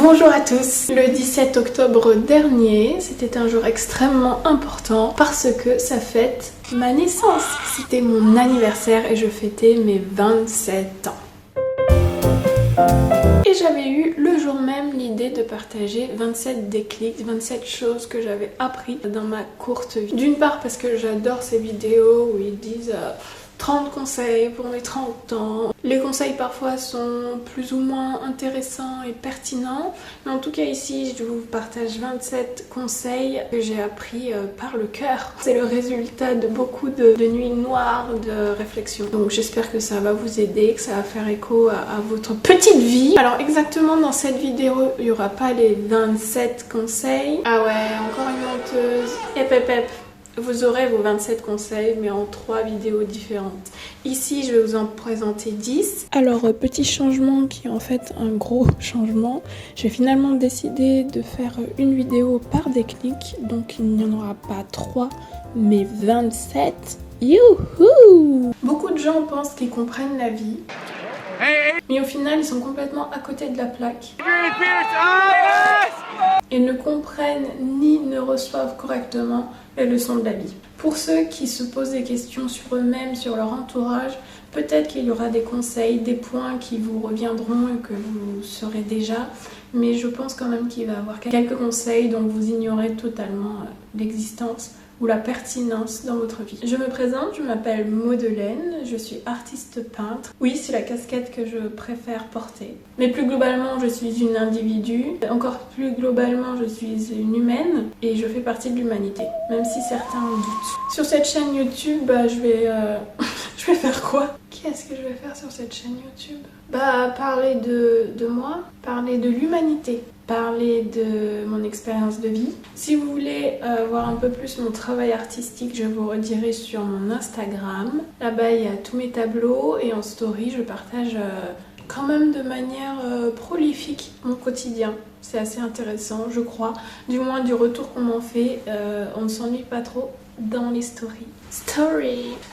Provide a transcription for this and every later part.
Bonjour à tous. Le 17 octobre dernier, c'était un jour extrêmement important parce que ça fête ma naissance. C'était mon anniversaire et je fêtais mes 27 ans. Et j'avais eu le jour même l'idée de partager 27 déclics, 27 choses que j'avais appris dans ma courte vie. D'une part parce que j'adore ces vidéos où ils disent 30 conseils pour mes 30 ans. Les conseils parfois sont plus ou moins intéressants et pertinents, mais en tout cas ici je vous partage 27 conseils que j'ai appris par le cœur. C'est le résultat de beaucoup de nuits noires de réflexion. Donc j'espère que ça va vous aider, que ça va faire écho à votre petite vie. Alors exactement dans cette vidéo, il n'y aura pas les 27 conseils. Ah ouais, encore une menteuse. Hep. Vous aurez vos 27 conseils mais en 3 vidéos différentes. Ici je vais vous en présenter 10. Alors petit changement qui est en fait un gros changement. J'ai finalement décidé de faire une vidéo par déclic. Donc il n'y en aura pas 3 mais 27. Youhou! Beaucoup de gens pensent qu'ils comprennent la vie. Mais au final ils sont complètement à côté de la plaque. Ils ne comprennent ni ne reçoivent correctement les leçons de la vie. Pour ceux qui se posent des questions sur eux-mêmes, sur leur entourage, peut-être qu'il y aura des conseils, des points qui vous reviendront et que vous saurez déjà, mais je pense quand même qu'il va y avoir quelques conseils dont vous ignorez totalement l'existence ou la pertinence dans votre vie. Je me présente, je m'appelle Maudelaine, je suis artiste peintre. Oui, c'est la casquette que je préfère porter. Mais plus globalement, je suis une individu. Encore plus globalement, je suis une humaine et je fais partie de l'humanité, même si certains en doutent. Sur cette chaîne YouTube, je vais faire quoi? Qu'est-ce que je vais faire sur cette chaîne YouTube? Parler de moi, parler de l'humanité, parler de mon expérience de vie. Si vous voulez voir un peu plus mon travail artistique, je vous redirige sur mon Instagram. Là-bas, il y a tous mes tableaux et en story, je partage quand même de manière prolifique mon quotidien. C'est assez intéressant, je crois. Du moins, du retour qu'on m'en fait, on ne s'ennuie pas trop dans les stories.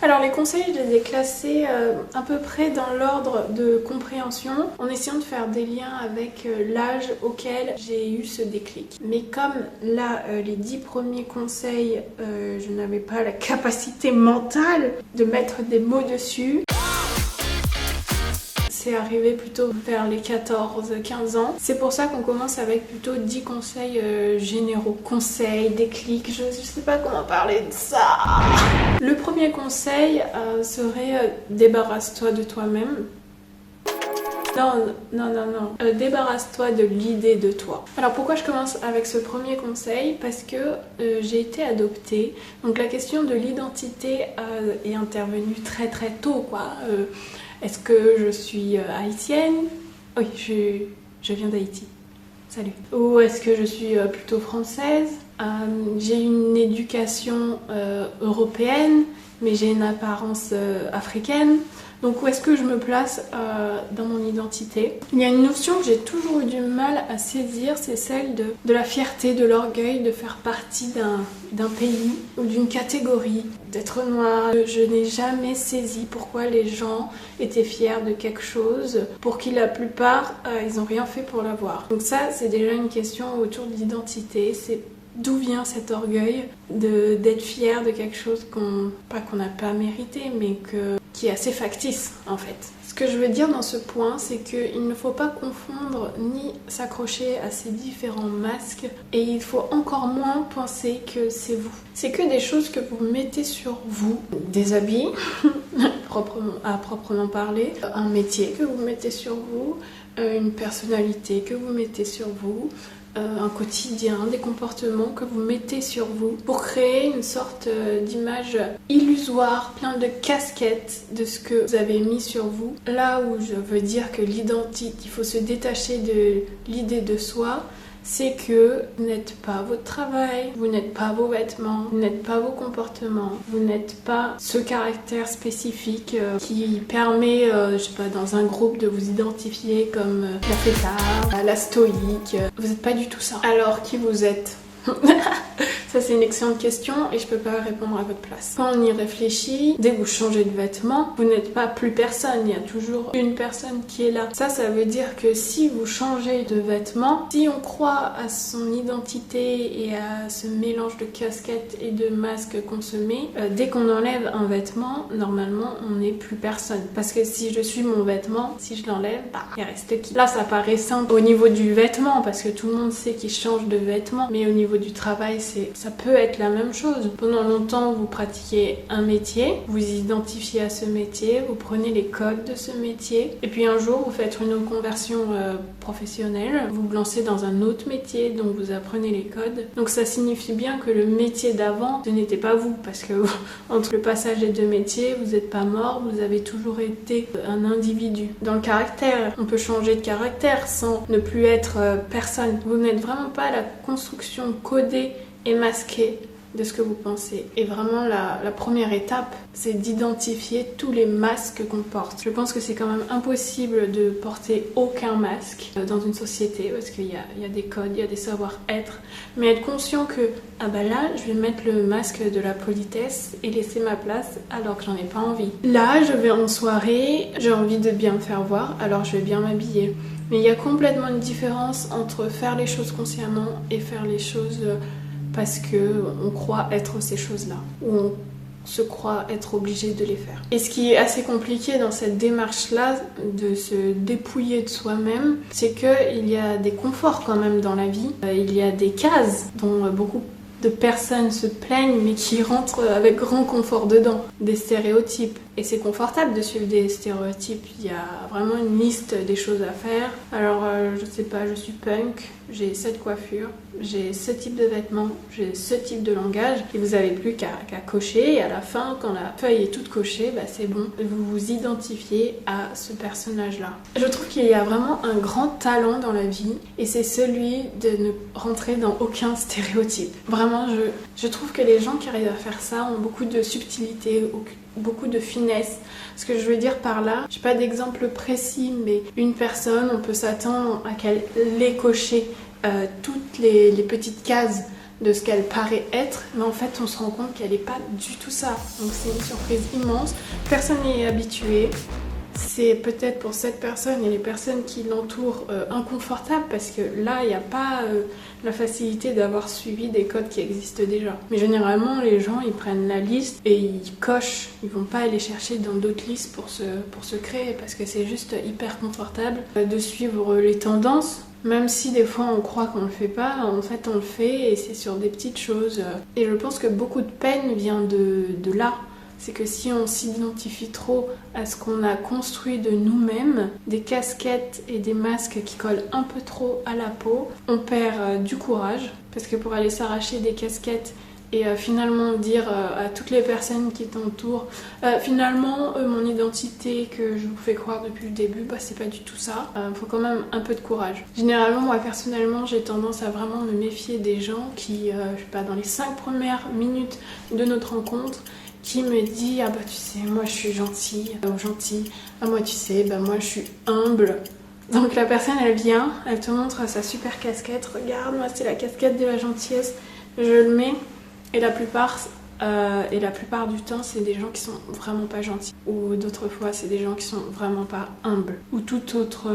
Alors les conseils, je les ai classés à peu près dans l'ordre de compréhension en essayant de faire des liens avec l'âge auquel j'ai eu ce déclic. Mais comme là, les 10 premiers conseils, je n'avais pas la capacité mentale de mettre des mots dessus. C'est arrivé plutôt vers les 14-15 ans. C'est pour ça qu'on commence avec plutôt 10 conseils généraux. Conseils, déclics, je sais pas comment parler de ça. Le premier conseil serait débarrasse-toi de toi-même. Non. Débarrasse-toi de l'idée de toi. Alors pourquoi je commence avec ce premier conseil? Parce que j'ai été adoptée. Donc la question de l'identité est intervenue très tôt, quoi. Est-ce que je suis haïtienne? Oui, je viens d'Haïti. Salut. Ou est-ce que je suis plutôt française? J'ai une éducation européenne, mais j'ai une apparence africaine. Donc où est-ce que je me place dans mon identité? Il y a une notion que j'ai toujours eu du mal à saisir, c'est celle de la fierté, de l'orgueil de faire partie d'un pays ou d'une catégorie, d'être noire. Je n'ai jamais saisi pourquoi les gens étaient fiers de quelque chose pour qui la plupart, ils n'ont rien fait pour l'avoir. Donc ça, c'est déjà une question autour de l'identité. C'est d'où vient cet orgueil d'être fier de quelque chose qu'on n'a pas mérité, mais qui est assez factice en fait. Ce que je veux dire dans ce point, c'est qu'il ne faut pas confondre ni s'accrocher à ces différents masques et il faut encore moins penser que c'est vous. C'est que des choses que vous mettez sur vous, des habits à proprement parler, un métier que vous mettez sur vous, une personnalité que vous mettez sur vous, un quotidien, des comportements que vous mettez sur vous pour créer une sorte d'image illusoire, plein de casquettes de ce que vous avez mis sur vous. Là où je veux dire que l'identité, il faut se détacher de l'idée de soi, c'est que vous n'êtes pas votre travail, vous n'êtes pas vos vêtements, vous n'êtes pas vos comportements, vous n'êtes pas ce caractère spécifique qui permet, je sais pas, dans un groupe de vous identifier comme la fêtarde, la stoïque. Vous n'êtes pas du tout ça. Alors qui vous êtes? Ça c'est une excellente question et je peux pas répondre à votre place. Quand on y réfléchit, dès que vous changez de vêtements, vous n'êtes pas plus personne, il y a toujours une personne qui est là. Ça veut dire que si vous changez de vêtements, si on croit à son identité et à ce mélange de casquettes et de masques qu'on se met, dès qu'on enlève un vêtement, normalement on n'est plus personne. Parce que si je suis mon vêtement, si je l'enlève, il reste qui? Là ça paraît simple au niveau du vêtement parce que tout le monde sait qu'il change de vêtements, mais au niveau du travail ça peut être la même chose. Pendant longtemps vous pratiquez un métier, vous identifiez à ce métier, vous prenez les codes de ce métier et puis un jour vous faites une reconversion professionnelle, vous vous lancez dans un autre métier donc vous apprenez les codes. Donc ça signifie bien que le métier d'avant ce n'était pas vous parce que entre le passage des deux métiers vous n'êtes pas mort, vous avez toujours été un individu. Dans le caractère, on peut changer de caractère sans ne plus être personne. Vous n'êtes vraiment pas la construction codée et masquée de ce que vous pensez. Et vraiment la première étape, c'est d'identifier tous les masques qu'on porte. Je pense que c'est quand même impossible de porter aucun masque dans une société parce qu'il y a des codes, il y a des savoir-être. Mais être conscient que, là, je vais mettre le masque de la politesse et laisser ma place alors que j'en ai pas envie. Là, je vais en soirée, j'ai envie de bien me faire voir, alors je vais bien m'habiller. Mais il y a complètement une différence entre faire les choses consciemment et faire les choses parce qu'on croit être ces choses-là, ou on se croit être obligé de les faire. Et ce qui est assez compliqué dans cette démarche-là, de se dépouiller de soi-même, c'est qu'il y a des conforts quand même dans la vie. Il y a des cases dont beaucoup de personnes se plaignent, mais qui rentrent avec grand confort dedans. Des stéréotypes. Et c'est confortable de suivre des stéréotypes. Il y a vraiment une liste des choses à faire. Alors, je sais pas, je suis punk, j'ai cette coiffure, j'ai ce type de vêtements, j'ai ce type de langage. Et vous n'avez plus qu'à cocher. Et à la fin, quand la feuille est toute cochée, c'est bon. Vous vous identifiez à ce personnage-là. Je trouve qu'il y a vraiment un grand talent dans la vie. Et c'est celui de ne rentrer dans aucun stéréotype. Vraiment, je trouve que les gens qui arrivent à faire ça ont beaucoup de subtilité, beaucoup de finesse. Ce que je veux dire par là, j'ai pas d'exemple précis, mais une personne, on peut s'attendre à qu'elle ait coché toutes les petites cases de ce qu'elle paraît être, mais en fait on se rend compte qu'elle n'est pas du tout ça. Donc c'est une surprise immense, personne n'y est habitué. C'est peut-être pour cette personne et les personnes qui l'entourent inconfortable parce que là il n'y a pas la facilité d'avoir suivi des codes qui existent déjà. Mais généralement les gens ils prennent la liste et ils cochent, ils vont pas aller chercher dans d'autres listes pour se créer parce que c'est juste hyper confortable de suivre les tendances. Même si des fois on croit qu'on le fait pas, en fait on le fait et c'est sur des petites choses. Et je pense que beaucoup de peine vient de là. C'est que si on s'identifie trop à ce qu'on a construit de nous-mêmes, des casquettes et des masques qui collent un peu trop à la peau, on perd du courage. Parce que pour aller s'arracher des casquettes et finalement dire à toutes les personnes qui t'entourent finalement mon identité que je vous fais croire depuis le début, c'est pas du tout ça. Faut quand même un peu de courage. Généralement, moi personnellement, j'ai tendance à vraiment me méfier des gens qui, je sais pas, dans les 5 premières minutes de notre rencontre, qui me dit tu sais moi je suis gentille ou gentil, moi tu sais moi je suis humble. Donc la personne elle vient, elle te montre sa super casquette, regarde moi c'est la casquette de la gentillesse, je le mets et la plupart du temps c'est des gens qui sont vraiment pas gentils ou d'autres fois c'est des gens qui sont vraiment pas humbles ou tout autre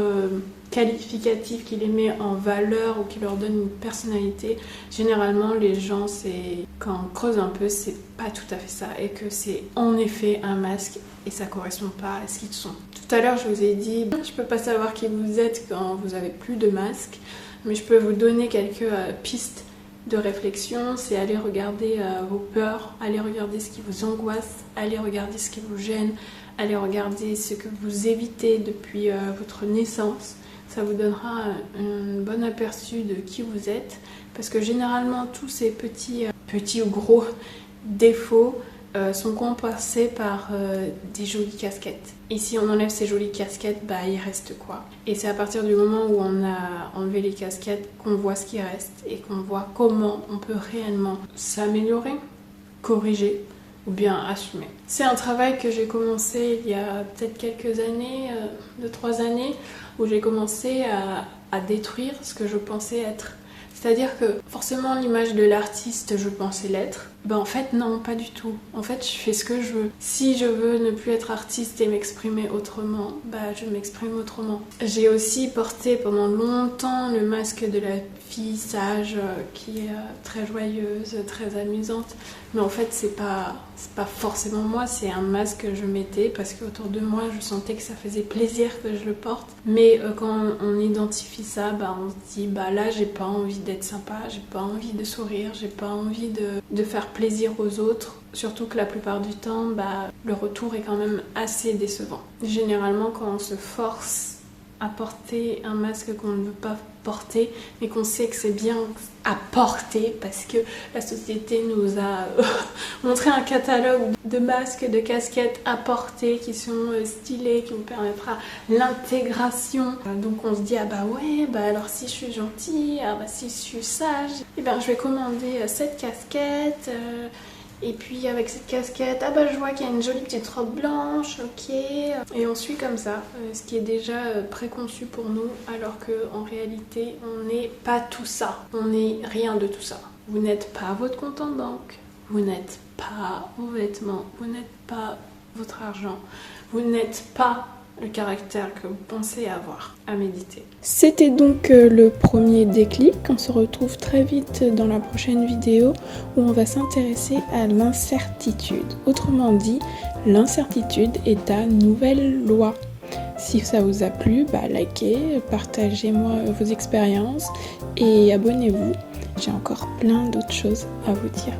qualificatif qui les met en valeur ou qui leur donne une personnalité. Généralement les gens, c'est quand on creuse un peu, c'est pas tout à fait ça et que c'est en effet un masque et ça correspond pas à ce qu'ils sont. Tout à l'heure je vous ai dit je peux pas savoir qui vous êtes quand vous avez plus de masque, mais je peux vous donner quelques pistes de réflexion. C'est aller regarder vos peurs, aller regarder ce qui vous angoisse, aller regarder ce qui vous gêne, aller regarder ce que vous évitez depuis votre naissance. Ça vous donnera un bon aperçu de qui vous êtes parce que généralement tous ces petits ou gros défauts sont compensés par des jolies casquettes. Et si on enlève ces jolies casquettes, il reste quoi? Et c'est à partir du moment où on a enlevé les casquettes qu'on voit ce qui reste et qu'on voit comment on peut réellement s'améliorer, corriger ou bien assumer. C'est un travail que j'ai commencé il y a peut-être quelques années, 2-3 années, où j'ai commencé à détruire ce que je pensais être. C'est-à-dire que forcément l'image de l'artiste, je pensais l'être. Ben en fait non, pas du tout. En fait je fais ce que je veux. Si je veux ne plus être artiste et m'exprimer autrement, bah je m'exprime autrement. J'ai aussi porté pendant longtemps le masque de la fille sage qui est très joyeuse, très amusante. Mais en fait c'est pas forcément moi, c'est un masque que je mettais parce qu'autour de moi je sentais que ça faisait plaisir que je le porte. Mais quand on identifie ça, bah on se dit bah là j'ai pas envie d'être sympa, j'ai pas envie de sourire, j'ai pas envie de faire plaisir aux autres. Surtout que la plupart du temps, bah, le retour est quand même assez décevant. Généralement quand on se force à porter un masque qu'on ne veut pas porter, mais qu'on sait que c'est bien à porter parce que la société nous a montré un catalogue de masques, de casquettes à porter qui sont stylés, qui nous permettra l'intégration. Donc on se dit ah bah ouais, bah alors si je suis gentille, ah bah si je suis sage, et ben je vais commander cette casquette. Et puis avec cette casquette, ah bah je vois qu'il y a une jolie petite robe blanche, ok. Et on suit comme ça, ce qui est déjà préconçu pour nous, alors qu'en réalité, on n'est pas tout ça. On n'est rien de tout ça. Vous n'êtes pas votre compte en banque, vous n'êtes pas vos vêtements, vous n'êtes pas votre argent, vous n'êtes pas le caractère que vous pensez avoir. À méditer. C'était donc le premier déclic. On se retrouve très vite dans la prochaine vidéo où on va s'intéresser à l'incertitude. Autrement dit, l'incertitude est ta nouvelle loi. Si ça vous a plu, likez, partagez-moi vos expériences et abonnez-vous. J'ai encore plein d'autres choses à vous dire.